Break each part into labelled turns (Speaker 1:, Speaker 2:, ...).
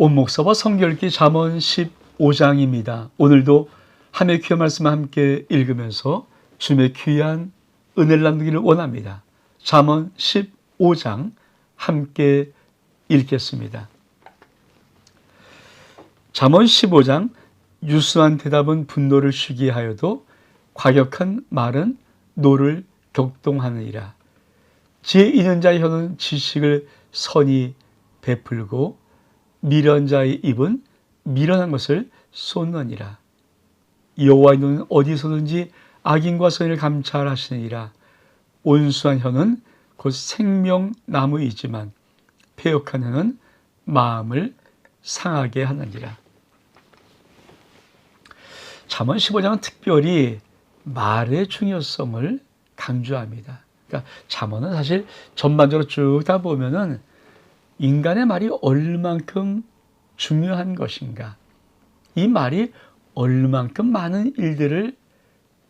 Speaker 1: 온 목사와 성결기 잠언 15장입니다. 오늘도 하나님의 귀한 말씀을 함께 읽으면서 주님의 귀한 은혜를 나누기를 원합니다. 잠언 15장 함께 읽겠습니다. 잠언 15장 유수한 대답은 분노를 쉬게 하여도 과격한 말은 노를 격동하느니라. 지혜 있는 자의 혀는 지식을 선히 베풀고 미련한 자의 입은 미련한 것을 쏟느니라. 여호와의 눈은 어디서든지 악인과 선인을 감찰하시느니라. 온수한 혀는 곧 생명나무이지만 패역한 혀는 마음을 상하게 하느니라. 잠언 15장은 특별히 말의 중요성을 강조합니다. 그러니까 잠언은 사실 전반적으로 쭉 다 보면은 인간의 말이 얼만큼 중요한 것인가, 이 말이 얼만큼 많은 일들을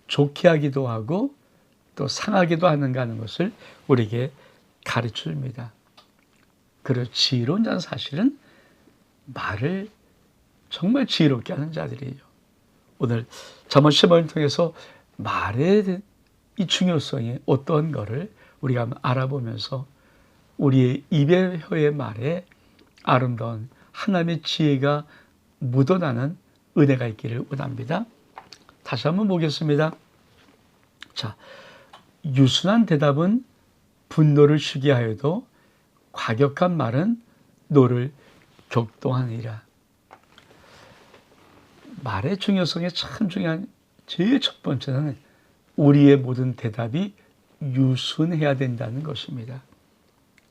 Speaker 1: 좋게 하기도 하고 또 상하기도 하는가 하는 것을 우리에게 가르쳐 줍니다. 그리고 지혜로운 자는 사실은 말을 정말 지혜롭게 하는 자들이에요. 오늘 잠언 15장을 통해서 말의 이 중요성이 어떤 거를 우리가 한번 알아보면서 우리의 입의 혀의 말에 아름다운 하나님의 지혜가 묻어나는 은혜가 있기를 원합니다. 다시 한번 보겠습니다. 자, 유순한 대답은 분노를 쉬게 하여도 과격한 말은 노를 격동하느니라. 말의 중요성에 참 중요한 제일 첫 번째는 우리의 모든 대답이 유순해야 된다는 것입니다.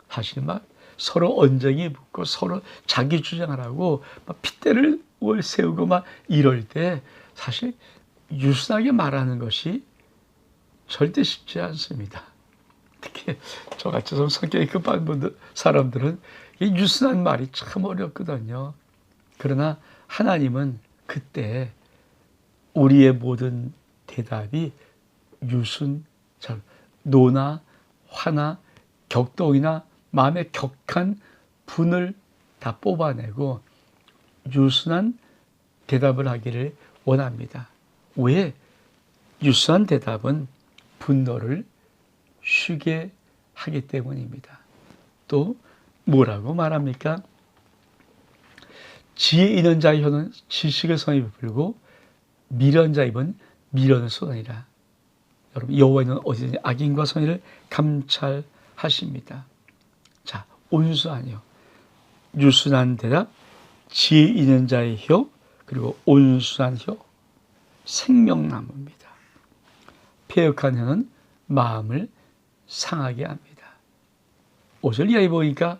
Speaker 1: 사실 막 서로 언쟁이 붙고 서로 자기 주장을 하고 막 핏대를 세우고 막 이럴 때 사실 유순하게 말하는 것이 절대 쉽지 않습니다. 특히 저같이 좀 성격이 급한 사람들은 이 유순한 말이 참 어렵거든요. 그러나 하나님은 그때 우리의 모든 대답이 노나 화나 격동이나 마음의 격한 분을 다 뽑아내고 유순한 대답을 하기를 원합니다. 왜? 유순한 대답은 분노를 쉬게 하기 때문입니다. 또 뭐라고 말합니까? 지혜 있는 자의 혀는 지식을 선히 베풀고 미련한 자의 입은 미련을 쏟으니라. 여러분, 여호와의 눈은 어디든지 악인과 선인을 감찰하십니다. 자, 온수하니요. 유순한 대답, 지혜 있는 자의 혀, 그리고 온수한 혀, 생명나무입니다. 패역한 혀는 마음을 상하게 합니다. 5절 이하에 보니까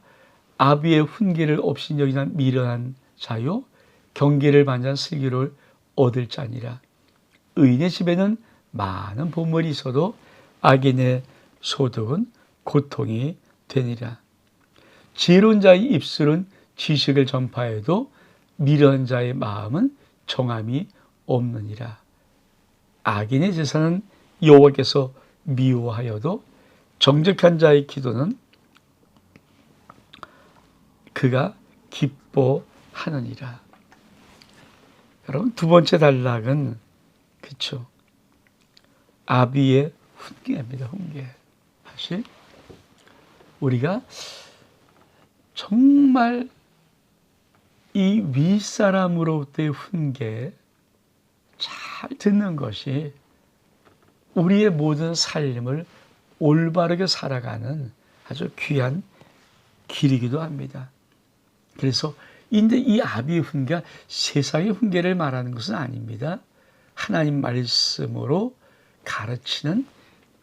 Speaker 1: 아비의 훈계를 없인 여기는 미련한 자요, 경계를 반잔 슬기로울 얻을 자니라. 의인의 집에는 많은 보물이 있어도 악인의 소득은 고통이 되니라. 지혜로운 자의 입술은 지식을 전파해도 미련한 자의 마음은 정함이 없느니라. 악인의 제사는 여호와께서 미워하여도 정직한 자의 기도는 그가 기뻐하느니라. 여러분, 두 번째 단락은 그렇죠. 아비의 훈계입니다. 훈계. 사실 우리가 정말 이 윗사람으로부터의 훈계 잘 듣는 것이 우리의 모든 삶을 올바르게 살아가는 아주 귀한 길이기도 합니다. 그래서 이 아비의 훈계가 세상의 훈계를 말하는 것은 아닙니다. 하나님 말씀으로 가르치는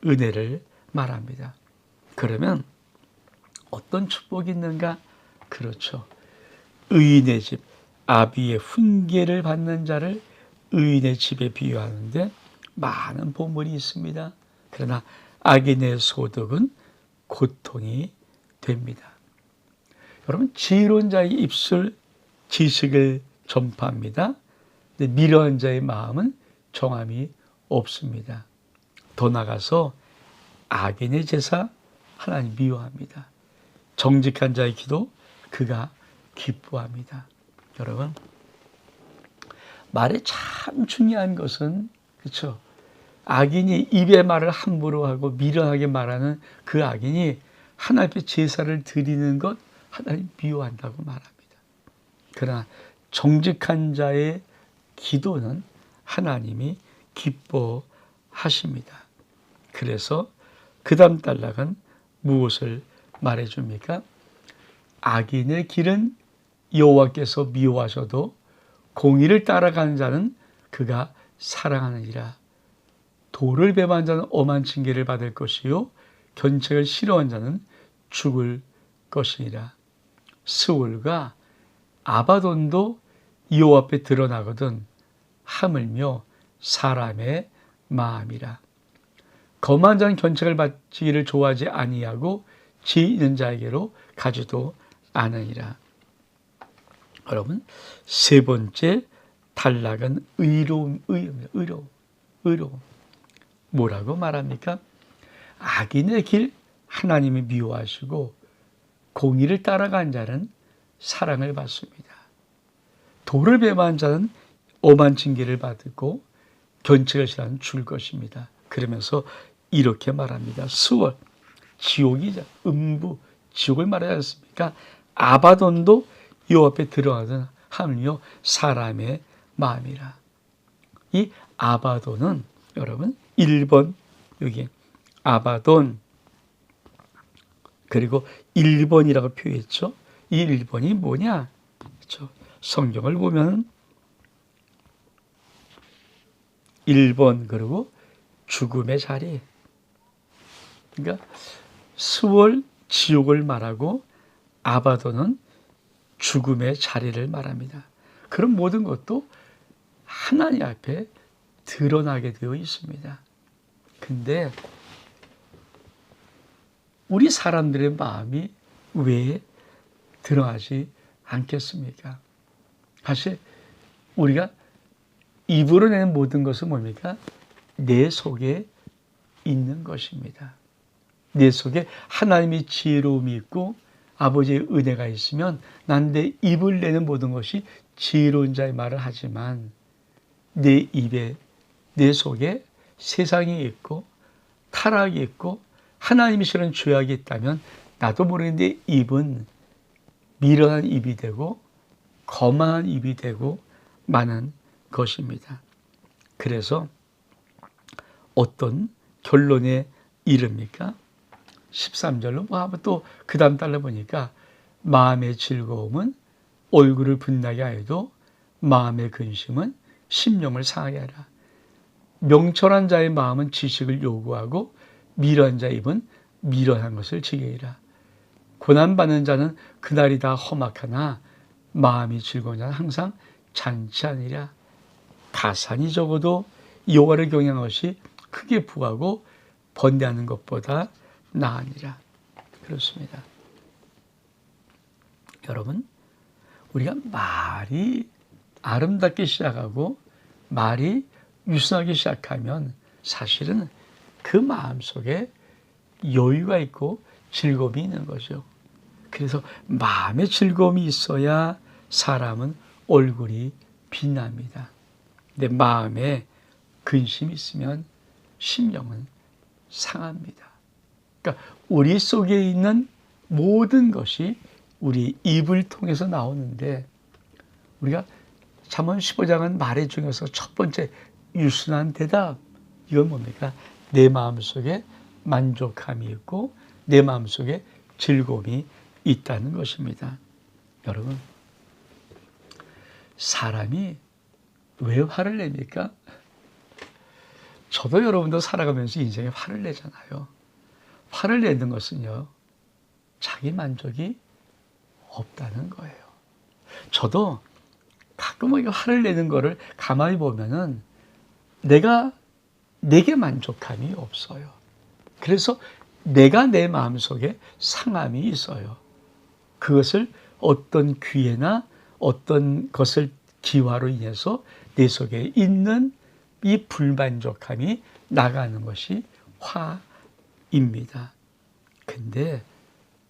Speaker 1: 은혜를 말합니다. 그러면 어떤 축복이 있는가? 그렇죠. 의인의 집, 아비의 훈계를 받는 자를 의인의 집에 비유하는데 많은 보물이 있습니다. 그러나 악인의 소득은 고통이 됩니다. 여러분, 지혜로운 자의 입술 지식을 전파합니다. 근데 미련한 자의 마음은 정함이 없습니다. 더 나아가서 악인의 제사 하나님 미워합니다. 정직한 자의 기도 그가 기뻐합니다. 여러분, 말에 참 중요한 것은, 그렇죠? 악인이 입의 말을 함부로 하고 미련하게 말하는 그 악인이 하나님 앞에 제사를 드리는 것 하나님 미워한다고 말합니다. 그러나 정직한 자의 기도는 하나님이 기뻐하십니다. 그래서 그 다음 단락은 무엇을 말해줍니까? 악인의 길은 여호와께서 미워하셔도 공의를 따라가는 자는 그가 사랑하느니라. 도를 배반한 자는 엄한 징계를 받을 것이요 견책을 싫어한 자는 죽을 것이니라. 스올과 아바돈도 여호와 앞에 드러나거든 하물며 사람의 마음이라. 거만한 자는 견책을 받기를 좋아하지 아니하고 지혜 있는 자에게로 가지도 않으니라. 여러분, 세 번째 단락은 의로움. 뭐라고 말합니까? 악인의 길 하나님이 미워하시고 공의를 따라간 자는 사랑을 받습니다. 도를 배반한 자는 엄한 징계를 받고 견책을 싫어하는 죽을 것입니다. 그러면서 이렇게 말합니다. 스월, 지옥이자 음부, 지옥을 말하지 않습니까? 아바돈도 여호와 앞에 들어가든 하물며 사람의 마음이라. 이 아바돈은 여러분 1번 여기 아바돈 그리고 1번이라고 표현했죠. 이 1번이 뭐냐? 그렇죠? 성경을 보면 1번 그리고 죽음의 자리. 그러니까 스월 지옥을 말하고 아바돈은 죽음의 자리를 말합니다. 그런 모든 것도 하나님 앞에 드러나게 되어 있습니다. 근데 우리 사람들의 마음이 왜 드러나지 않겠습니까? 사실 우리가 입으로 내는 모든 것은 뭡니까? 내 속에 있는 것입니다. 내 속에 하나님의 지혜로움이 있고 아버지의 은혜가 있으면 난 내 입을 내는 모든 것이 지혜로운 자의 말을 하지만 내 입에 내 속에 세상이 있고 타락이 있고 하나님이 싫어하는 죄악이 있다면 나도 모르는데 입은 미련한 입이 되고 거만한 입이 되고 마는 것입니다. 그래서 어떤 결론에 이릅니까? 13절로 또 그 다음 달러 보니까 마음의 즐거움은 얼굴을 빛나게 하여도 마음의 근심은 심령을 상하게 하라. 명철한 자의 마음은 지식을 요구하고 미련한 자의 입은 미련한 것을 지게이라. 고난받는 자는 그날이 다 험악하나 마음이 즐거운 자는 항상 잔치하니라. 가산이 적어도 여호와를 경외하는 것이 크게 부하고 번뇌하는 것보다 나으니라. 그렇습니다. 여러분, 우리가 말이 아름답게 시작하고 말이 유순하게 시작하면 사실은 그 마음속에 여유가 있고 즐거움이 있는 거죠. 그래서 마음에 즐거움이 있어야 사람은 얼굴이 빛납니다. 근데 마음에 근심이 있으면 심령은 상합니다. 그러니까 우리 속에 있는 모든 것이 우리 입을 통해서 나오는데 우리가 잠언 15장은 말의 중에서 첫 번째 유순한 대답, 이건 뭡니까? 내 마음속에 만족함이 있고 내 마음속에 즐거움이 있다는 것입니다. 여러분, 사람이 왜 화를 냅니까? 저도 여러분도 살아가면서 인생에 화를 내잖아요. 화를 내는 것은요, 자기 만족이 없다는 거예요. 저도 가끔 화를 내는 거를 가만히 보면은 내게 만족감이 없어요. 그래서 내가 내 마음속에 상함이 있어요. 그것을 어떤 기회나 어떤 것을 기화로 인해서 내 속에 있는 이 불만족함이 나가는 것이 화입니다. 근데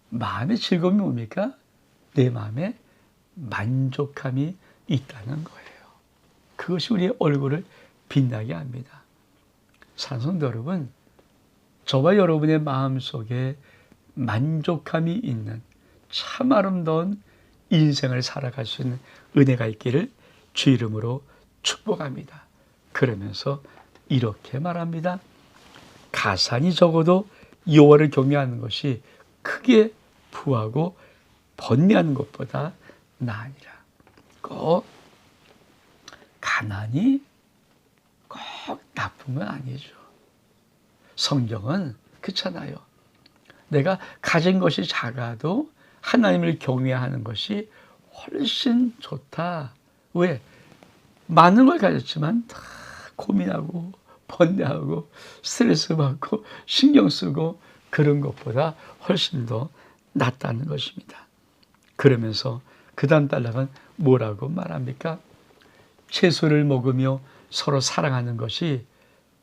Speaker 1: 마음의 즐거움이 뭡니까? 내 마음에 만족함이 있다는 거예요. 그것이 우리의 얼굴을 빛나게 합니다. 사랑하는 성도 여러분, 저와 여러분의 마음속에 만족함이 있는 참 아름다운 인생을 살아갈 수 있는 은혜가 있기를 주 이름으로 축복합니다. 그러면서 이렇게 말합니다. 가산이 적어도 여호와를 경외하는 것이 크게 부하고 번뇌하는 것보다 나으니라. 꼭 가난이 꼭 나쁜 건 아니죠. 성경은 그렇잖아요. 내가 가진 것이 작아도 하나님을 경외하는 것이 훨씬 좋다. 왜? 많은 걸 가졌지만 다 고민하고 번뇌하고 스트레스 받고 신경 쓰고 그런 것보다 훨씬 더 낫다는 것입니다. 그러면서 그 다음 단락은 뭐라고 말합니까? 채소를 먹으며 서로 사랑하는 것이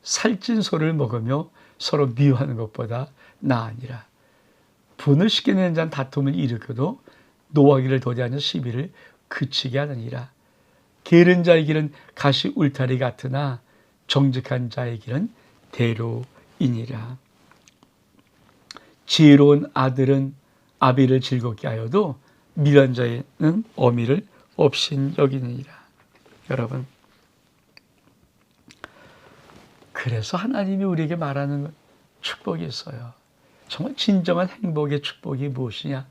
Speaker 1: 살찐 소를 먹으며 서로 미워하는 것보다 나으니라. 분을 시켜내는 자는 다툼을 일으켜도 노하기를 도대하는 시비를 그치게 하느니라. 게으른 자의 길은 가시 울타리 같으나 정직한 자의 길은 대로이니라. 지혜로운 아들은 아비를 즐겁게 하여도 미련한 자는 어미를 없인 여기느니라. 여러분, 그래서 하나님이 우리에게 말하는 축복이 있어요. 정말 진정한 행복의 축복이 무엇이냐?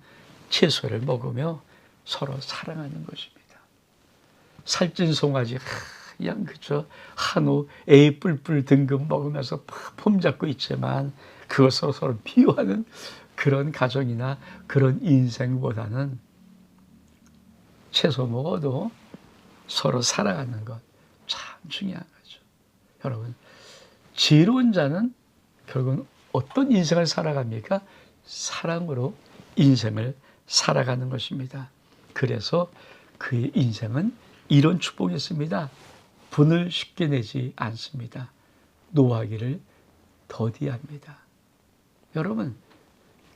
Speaker 1: 채소를 먹으며 서로 사랑하는 것입니다. 살찐 송아지 그냥 그저 한우 애 뿔뿔 등급 먹으면서 폼 잡고 있지만 그것으로 서로 비유하는 그런 가정이나 그런 인생보다는 채소 먹어도 서로 사랑하는 것 참 중요한 거죠. 여러분, 지혜로운 자는 결국은 어떤 인생을 살아갑니까? 사랑으로 인생을 살아가는 것입니다. 그래서 그의 인생은 이런 축복이 있습니다. 분을 쉽게 내지 않습니다. 노하기를 더디합니다. 여러분,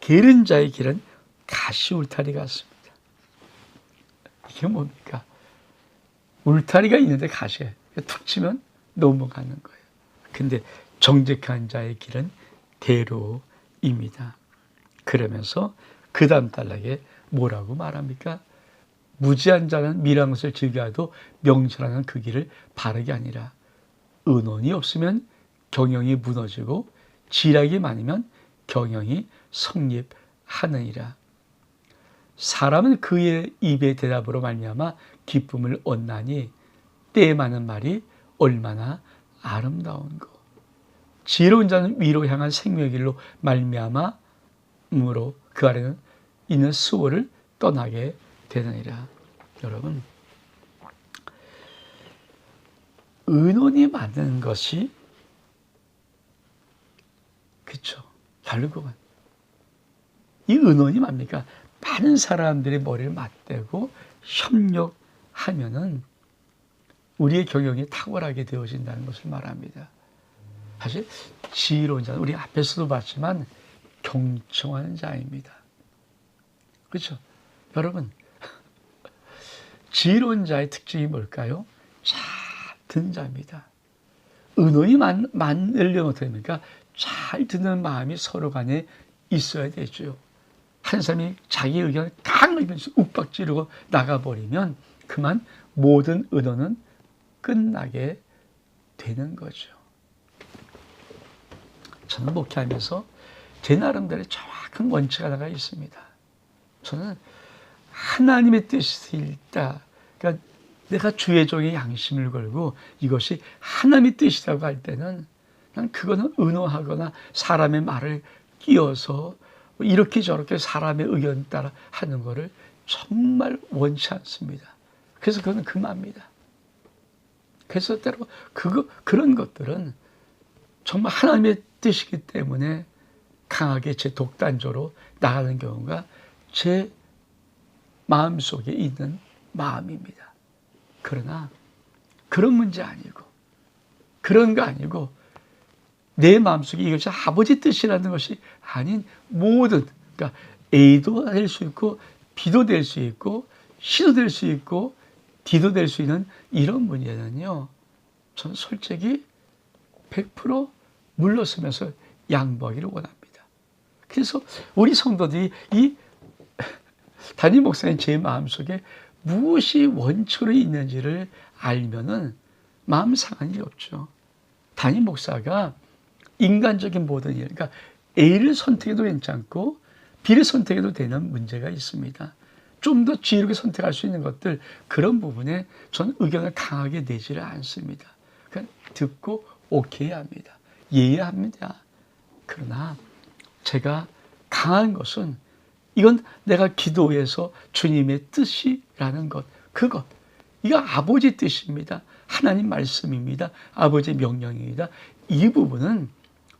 Speaker 1: 게으른 자의 길은 가시 울타리 같습니다. 이게 뭡니까? 울타리가 있는데 가시에 툭 치면 넘어가는 거예요. 근데 정직한 자의 길은 대로입니다. 그러면서 그 다음 단락에 뭐라고 말합니까? 무지한 자는 미련한 것을 즐겨하도 명철하는 그 길을 바르게 하니라. 의논이 없으면 경영이 무너지고 지략이 많으면 경영이 성립하느니라. 사람은 그의 입의 대답으로 말미암아 기쁨을 얻나니 때에 많은 말이 얼마나 아름다운 것. 지혜로운 자는 위로 향한 생명의 길로 말미암아므로 그 아래는 있는 수고를 떠나게 되느니라. 여러분, 의논이 많은 것이 그렇죠. 결국은 이 의논이 뭡니까? 많은 사람들이 머리를 맞대고 협력하면은 우리의 경영이 탁월하게 되어진다는 것을 말합니다. 사실 지혜로운 자는 우리 앞에서도 봤지만 경청하는 자입니다. 그렇죠? 여러분, 지혜로운 자의 특징이 뭘까요? 잘 듣는 자입니다. 의논이 많으려면 어떻게 됩니까? 잘 듣는 마음이 서로 간에 있어야 되죠. 한 사람이 자기 의견을 강하게 욱박 지르고 나가버리면 그만 모든 의논은 끝나게 되는 거죠. 저는 목회하면서 제 나름대로 정확한 원칙 하나가 있습니다. 저는 하나님의 뜻이 있다. 그러니까 내가 주의 종의 양심을 걸고 이것이 하나님의 뜻이라고 할 때는 난 그거는 의논하거나 사람의 말을 끼워서 이렇게 저렇게 사람의 의견 따라 하는 거를 정말 원치 않습니다. 그래서 그거는 금합니다. 그래서 때로 그런 것들은 정말 하나님의 뜻이기 때문에 강하게 제 독단적으로 나가는 경우가 제 마음속에 있는 마음입니다. 그러나 그런 문제 아니고 그런 거 아니고 내 마음속에 이것이 아버지 뜻이라는 것이 아닌 모든, 그러니까 A도 될 수 있고 B도 될 수 있고 C도 될 수 있고 D도 될 수 있는 이런 문제는요, 저는 솔직히 100% 물러서면서 양보하기를 원합니다. 그래서 우리 성도들이 이 담임 목사님 제 마음속에 무엇이 원초로 있는지를 알면은 마음 상한 일이 없죠. 담임 목사가 인간적인 모든 일, 그러니까 A를 선택해도 괜찮고 B를 선택해도 되는 문제가 있습니다. 좀 더 지혜롭게 선택할 수 있는 것들, 그런 부분에 전 의견을 강하게 내지를 않습니다. 그냥 듣고 오케이 합니다. 이해합니다. 그러나 제가 강한 것은 이건 내가 기도해서 주님의 뜻이라는 것, 그것, 이거 아버지 뜻입니다. 하나님 말씀입니다. 아버지의 명령입니다. 이 부분은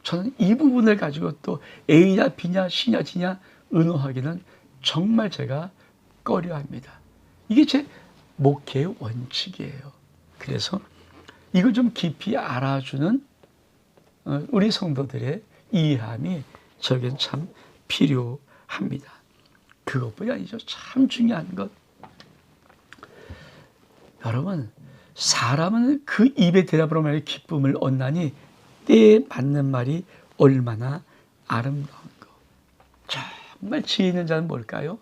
Speaker 1: 저는 이 부분을 가지고 또 A냐 B냐 C냐 D냐 의논하기는 정말 제가 꺼려합니다. 이게 제 목회의 원칙이에요. 그래서 이걸 좀 깊이 알아주는 우리 성도들의 이해함이 저에겐 참 필요합니다. 그것뿐이 아니죠. 참 중요한 것. 여러분, 사람은 그 입의 대답으로 말해 기쁨을 얻나니 때에 맞는 말이 얼마나 아름다운 것. 정말 지혜 있는 자는 뭘까요?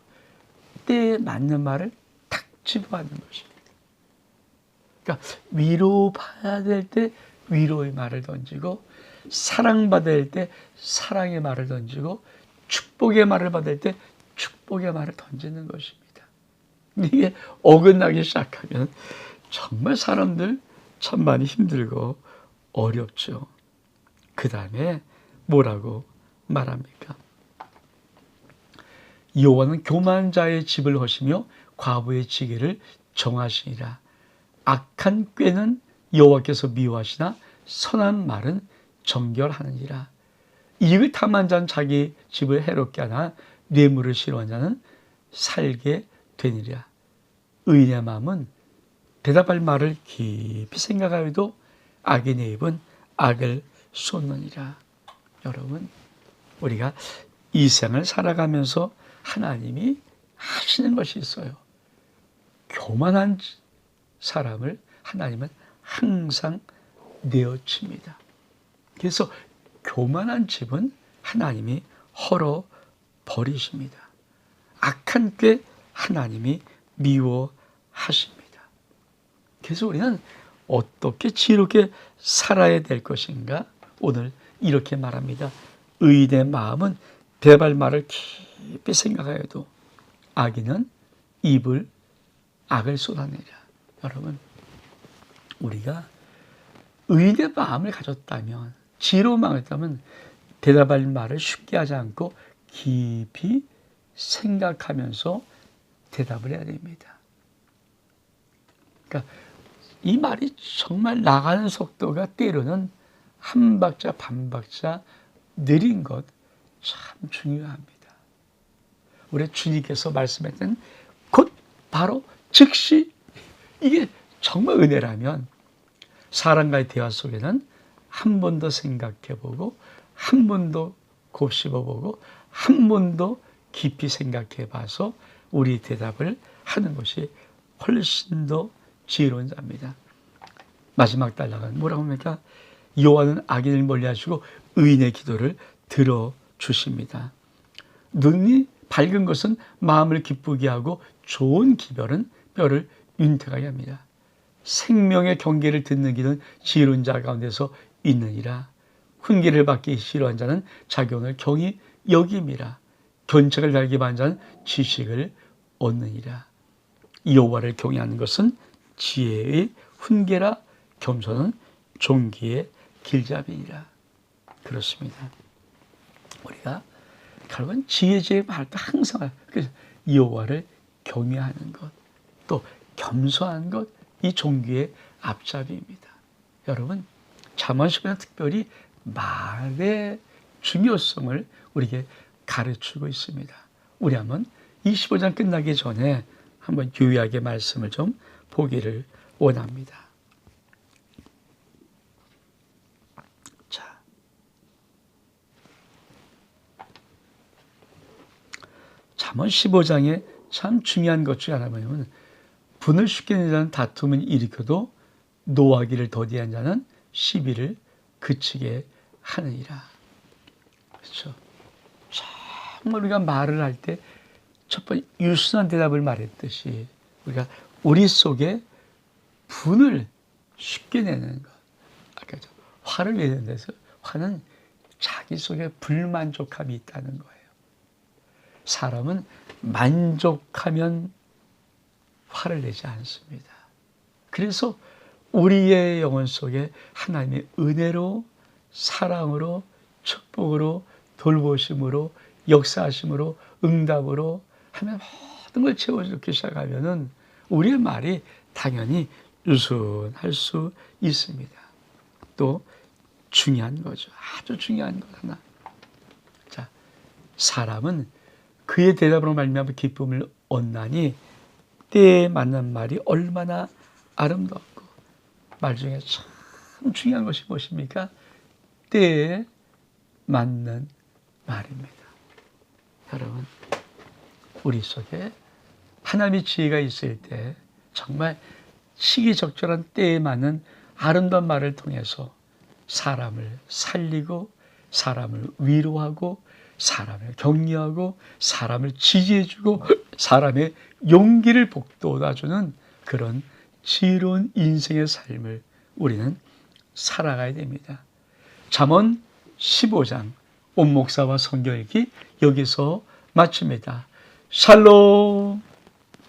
Speaker 1: 때에 맞는 말을 탁 집어하는 것입니다. 그러니까 위로받아야 될 때 위로의 말을 던지고, 사랑받을 때 사랑의 말을 던지고, 축복의 말을 받을 때 축복의 말을 던지는 것입니다. 이게 어긋나기 시작하면 정말 사람들 참 많이 힘들고 어렵죠. 그 다음에 뭐라고 말합니까? 여호와는 교만한 자의 집을 허시며 과부의 지게를 정하시니라. 악한 꾀는 여호와께서 미워하시나 선한 말은 정결하느니라. 이익을 탐한 자는 자기 집을 해롭게 하나 뇌물을 싫어하는 자는 살게 되니라. 의인의 마음은 대답할 말을 깊이 생각하여도 악인의 입은 악을 쏟느니라. 여러분, 우리가 이 생을 살아가면서 하나님이 하시는 것이 있어요. 교만한 사람을 하나님은 항상 내어칩니다. 그래서 교만한 집은 하나님이 헐어 버리십니다. 악한 꾀 하나님이 미워하십니다. 그래서 우리는 어떻게 지혜롭게 살아야 될 것인가? 오늘 이렇게 말합니다. 의인의 마음은 대발 말을 깊이 생각하여도 악인은 입을 악을 쏟아내라. 여러분, 우리가 의인의 마음을 가졌다면, 지혜로운 마음을 가졌다면 대답할 말을 쉽게 하지 않고 깊이 생각하면서 대답을 해야 됩니다. 그러니까 이 말이 정말 나가는 속도가 때로는 한 박자 반 박자 느린 것 참 중요합니다. 우리 주님께서 말씀했던 곧 바로 즉시, 이게 정말 은혜라면 사람과의 대화 속에는 한 번 더 생각해보고, 한 번 더 곱씹어보고, 한 번 더 깊이 생각해봐서 우리 대답을 하는 것이 훨씬 더 지혜로운 자입니다. 마지막 단락은 뭐라고 합니까? 여호와는 악인을 멀리하시고 의인의 기도를 들어주십니다. 눈이 밝은 것은 마음을 기쁘게 하고 좋은 기별은 뼈를 윤택하게 합니다. 생명의 경계를 듣는 길은 지혜로운 자 가운데서 있느니라. 훈계를 받기 싫어한 자는 자경을 경히 여김이라. 견책을 달기 바란 자는 지식을 얻느니라. 여호와를 경외하는 것은 지혜의 훈계라. 겸손은 존귀의 길잡이니라. 그렇습니다. 우리가 결국은 지혜지혜 할 때 항상 그래서 여호와를 경외하는 것, 또 겸손한 것, 이 존귀의 앞잡이입니다. 여러분, 잠언 10편은 특별히 말의 중요성을 우리에게 가르치고 있습니다. 우리 한번 25장 끝나기 전에 한번 유의하게 말씀을 좀 보기를 원합니다. 자, 잠언 15장의 참 중요한 것 중에 하나 뭐냐면 분을 쉽게 내는 자는 다툼을 일으켜도 노하기를 더디한 자는 시비를 그치게 하느니라. 그렇죠. 정말 우리가 말을 할 때 첫 번째 유순한 대답을 말했듯이 우리가 우리 속에 분을 쉽게 내는 것. 아까 화를 내는 데서 화는 자기 속에 불만족함이 있다는 거예요. 사람은 만족하면 화를 내지 않습니다. 그래서 우리의 영혼 속에 하나님의 은혜로, 사랑으로, 축복으로, 돌보심으로, 역사하심으로, 응답으로 하면 모든 걸 채워주기 시작하면은 우리의 말이 당연히 유순할 수 있습니다. 또 중요한 거죠. 아주 중요한 것 하나. 자, 사람은 그의 대답으로 말미암아 기쁨을 얻나니 때에 맞는 말이 얼마나 아름답고, 말 중에 참 중요한 것이 무엇입니까? 때에 맞는 말입니다. 여러분, 우리 속에 하나님의 지혜가 있을 때 정말 시기적절한 때에 맞는 아름다운 말을 통해서 사람을 살리고, 사람을 위로하고, 사람을 격려하고, 사람을 지지해주고, 사람의 용기를 북돋아주는 그런 지혜로운 인생의 삶을 우리는 살아가야 됩니다. 잠언 15장 온 목사와 성경 읽기 여기서 마칩니다. 샬롬.